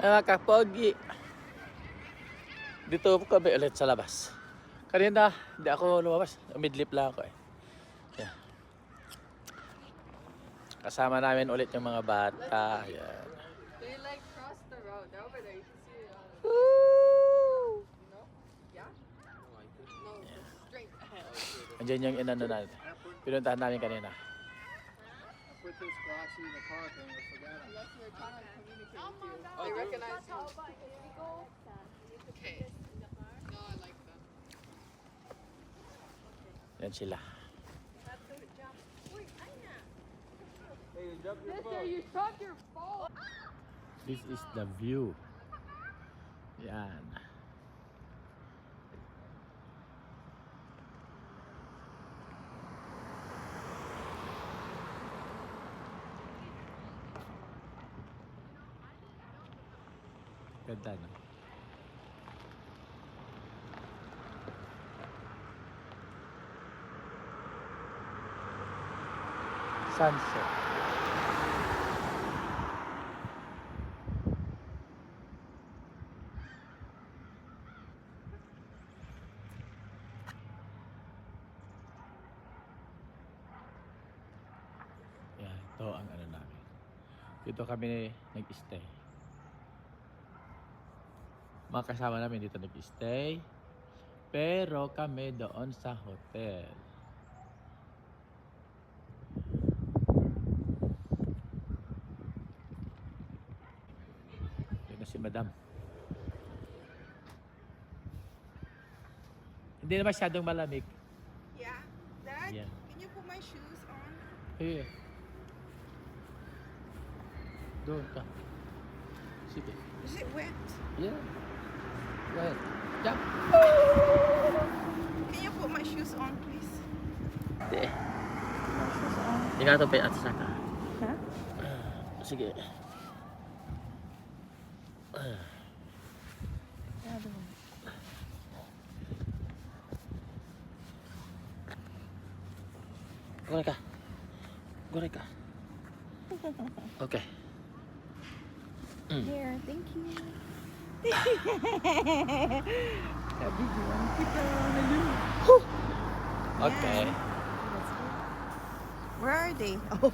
Mga kapogi. Dito kami ulit sa labas. Kanina, hindi ako lumabas. Midlip lang ako eh. Yeah. Kasama namin ulit yung mga bata. Yan. They like cross the road over there. You can see it. Woo! No? Yeah? No, straight ahead. Andiyan yung inano natin. Pinuntahan namin kanina. Put this glossy in the car thing, I forgot it. Unless they're trying to communicate with you. They recognize you. Okay. No, I like that. Yan sila. Hey, you dropped your Mister, phone. you dropped your phone. This is the view. Yan. Ganda no? Sunset. Yan, ito ang ano namin. Dito kami nag-stay. Mga kasama namin dito nag-stay. Pero kami doon sa hotel. Yun na si Madam. Hindi na masyadong malamig. Yeah. Dad, Yeah. can you put my shoes on? Here. Doon ka. Sige. Is it wet? Yeah. Well, jump. Can you put my shoes on, please? Hindi. My shoes on. Ikaw ito pa at saka. Huh? Sige. Goreng ka. Goreng ka. Okay. Here, thank you. Nabigyan kita. Okay. Where are they? Oh,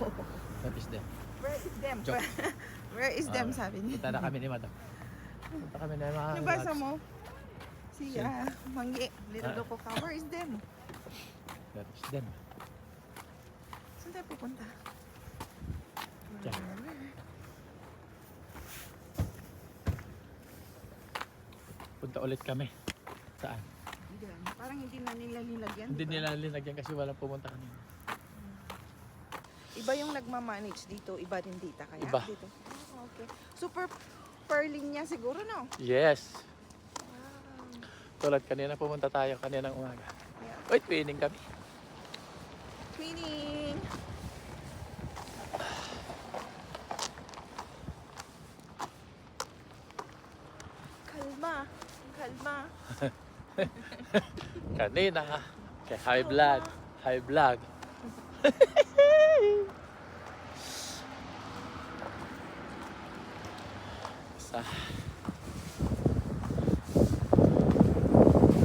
What is that? where is them? Joke. Where is them, sabi niya. Punta na kami ni Madam. Punta kami na mga Nabasa mo? Si Sino? Manggi, niloloko ka. Where is them? That is them. Saan tayo pupunta? Diyan. Punta ulit kami. Saan? Diyan. Parang hindi na nila nilagyan. Hindi diba? nila linagyan kasi walang pumunta kanina. Iba yung nagmamanage dito, iba din dito kaya? Iba. Dito. Ah, okay. Super pearling niya siguro, no? Yes. Wow. Tulad kanina pumunta tayo kaninang umaga. Yeah. Uy, training kami. Cleaning. Kalma. Kalma. Kanina. Kay high blood. High blood. Sa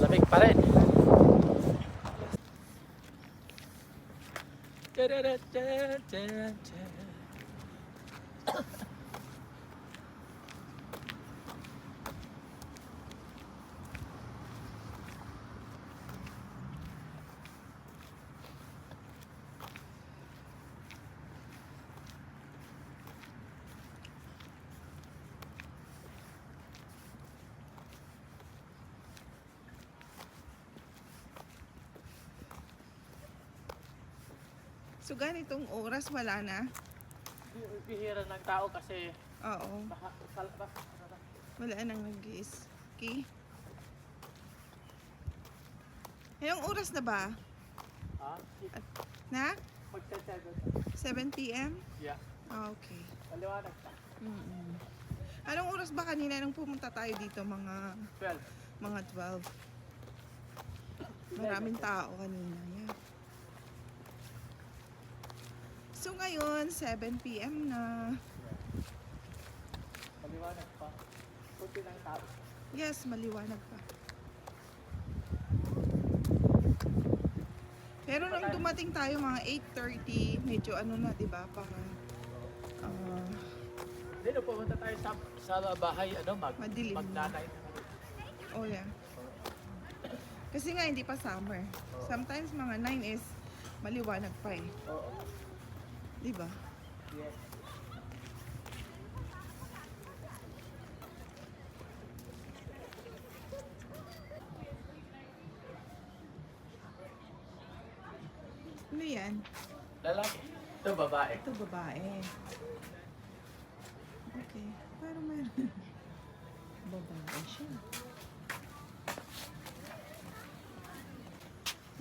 lamig pa rin. So ganitong oras wala na? Bihira ng tao kasi Oo. baka Wala nang nag-ski. Ngayong oras na ba? ha? Na? Magtsatsago. 7 p.m.? Yeah. Ah, okay. Paliwanag ka. Mm-mm. Anong oras ba kanina nung pumunta tayo dito? Mga 12. 12. Maraming tao kanina. Yeah. So ngayon, 7 p.m. na. Paliwanag pa. Puti lang tao. Yes, maliwanag pa. Pero nung dumating tayo mga 8:30, medyo ano na, 'di ba? Parang Hindi, no, pumunta tayo sa bahay, Madilim na. magnanay na kami. oh yeah. Kasi nga hindi pa summer. Sometimes mga 9 is maliwanag pa eh. Oo. 'Di ba? Yes. Ano 'yan? Lalaki. Ito, babae. Ito babae. Okay. Parang may babae siya.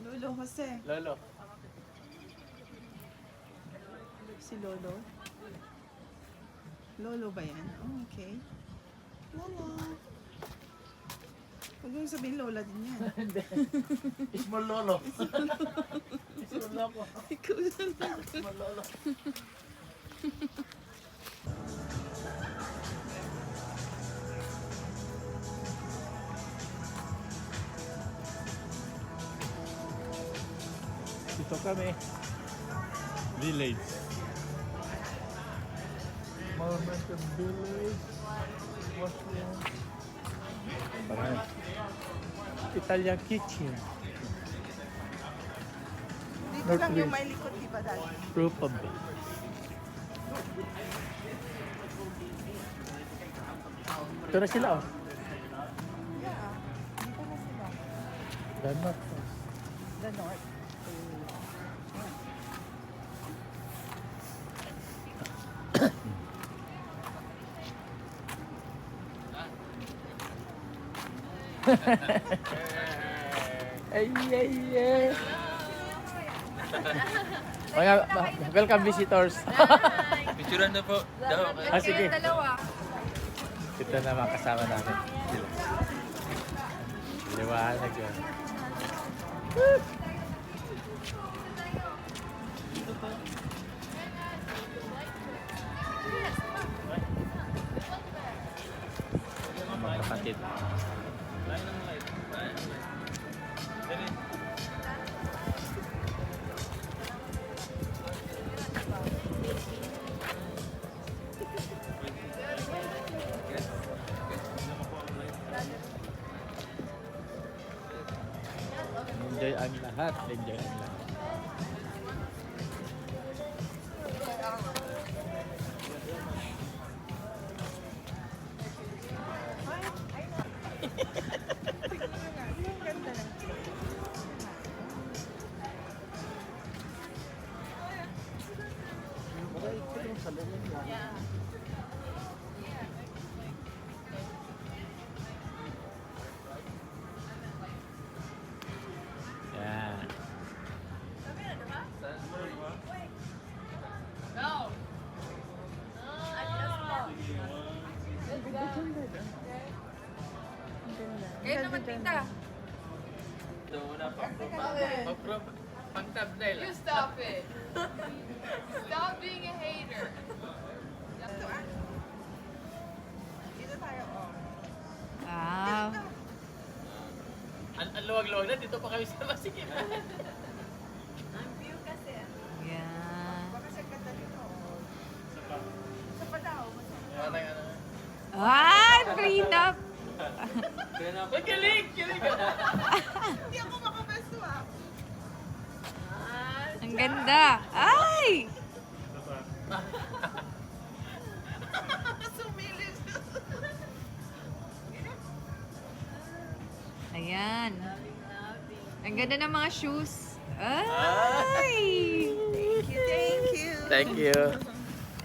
Lolo Jose. Lolo. Si Lolo. Lolo ba yan? Oh, okay. Lolo. Huwag mong sabihin Lola din yan. Hindi. Small lolo. Small lolo. Ikaw na lang. Small lolo. Dito kami. Village. Momentum Village. What's yan? Parang Italian kitchen. Dito lang yung may likod, di ba dati? Probably. Ito na sila, oh. Yeah. Dito na sila. Ganot. The North. Ay, ay, ay. Mga, welcome visitors. Picturean na po. Ah, sige. Dalawa. Ito na mga kasama namin. Sila. Liwanag yun. Mga kapatid. Enjoy ang lahat. Enjoy ang lahat. Yan. Kayo naman tita. Pag-thumbnail. You stop it. Stop being a hater. Dito tayo, oh. Wow. Ang luwag-luwag na. Dito pa kami sa masikip. Yan. Baka sa ganda nito, oh. Sa Palaw, Ay, prenup! Ay, kilig! Kilig! Hindi ako makabesto, ah. Ang ganda. Ay! Sumilis. Ayan. Ang ganda ng mga shoes. Ay! Thank you, thank you. Thank you.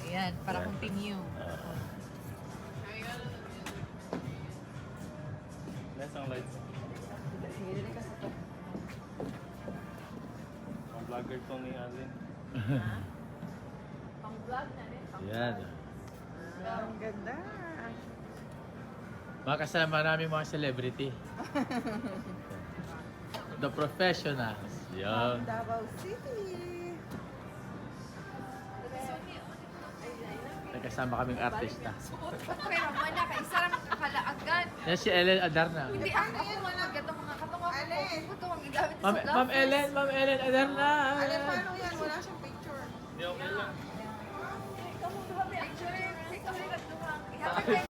Ayan, para continue. Nice ang lights. Ang vlogger to ni Alvin. Yan. Ang ganda. Mga kasama namin mga celebrity. The professionals. Yan. Davao City. May kasama kaming artista. Pero mana ka, isa lang kalaagan. Yan si Ellen Adarna. Hindi ako magato mga katong ako. Alin? Ito ang igamit sa Ma'am, lapis. Ma'am Ellen Adarna. Alin, paano yan? Wala siyang picture. Picture, picture ka duwang. Ihatag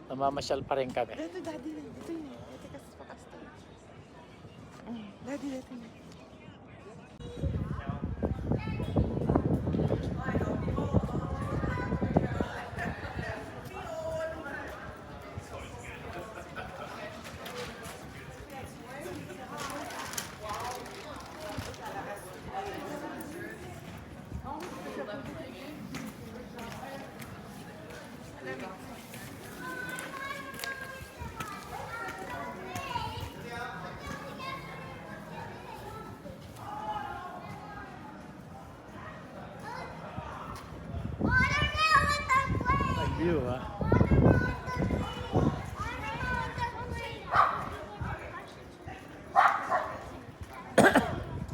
Namamasyal pa rin kami. Dito, daddy na. Dito yun. Dito kasi pakasta. Daddy, dito yun. Nag-view ha.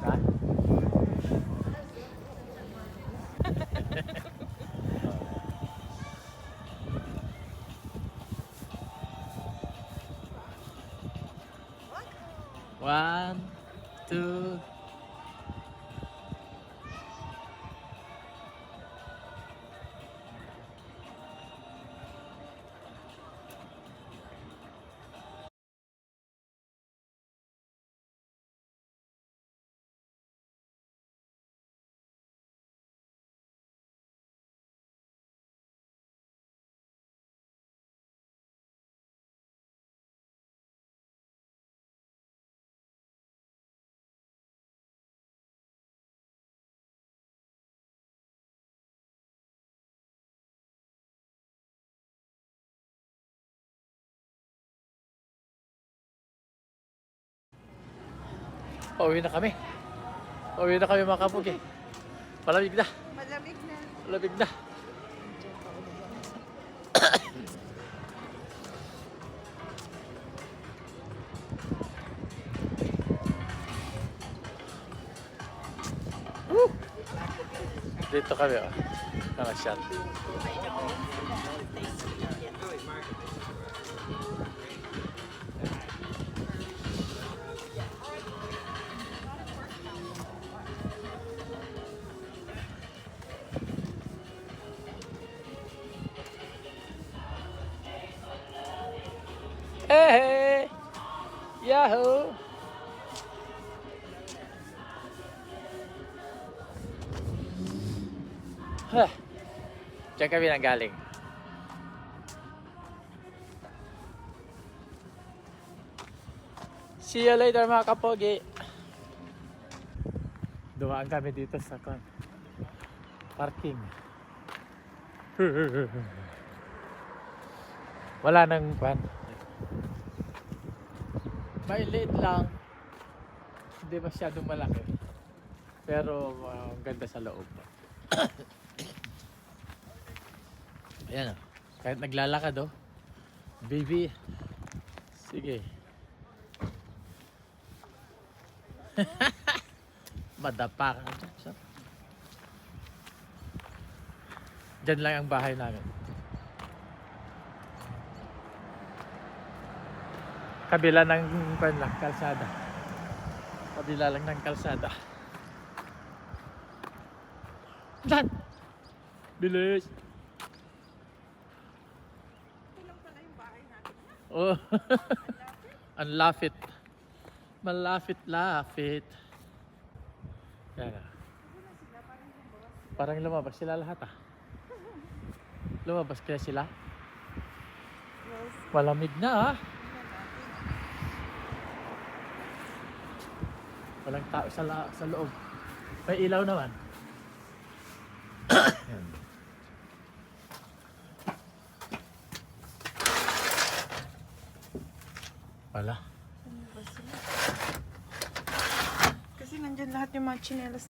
Ha? One, two. Pauwi na kami. Pauwi na kami mga kapugi. Malamig na. Malamig na. Malamig na. Woo! Dito kami oh. Nakasyat. Hey! Yahoo! Huh. Diyan kami nang galing. See you later mga kapogi. Dumaan kami dito sa parking. Wala nang pan. May liit lang. Hindi masyadong malaki. Pero ang ganda sa loob. Ayan o. Kahit naglalakad o. Baby. Sige. Madapa ka dyan. Diyan lang ang bahay namin. Kabila ng kalsada. Kabila lang ng kalsada. Dan! Bilis! Ito lang pala yung bahay natin. Oh. Ang lapit. Malapit-lapit. Yan na. Parang lumabas sila lahat ah. Lumabas kaya sila? Malamig na ah. Walang tao sa loob. May ilaw naman. Wala. Kasi nandyan lahat yung mga chinelas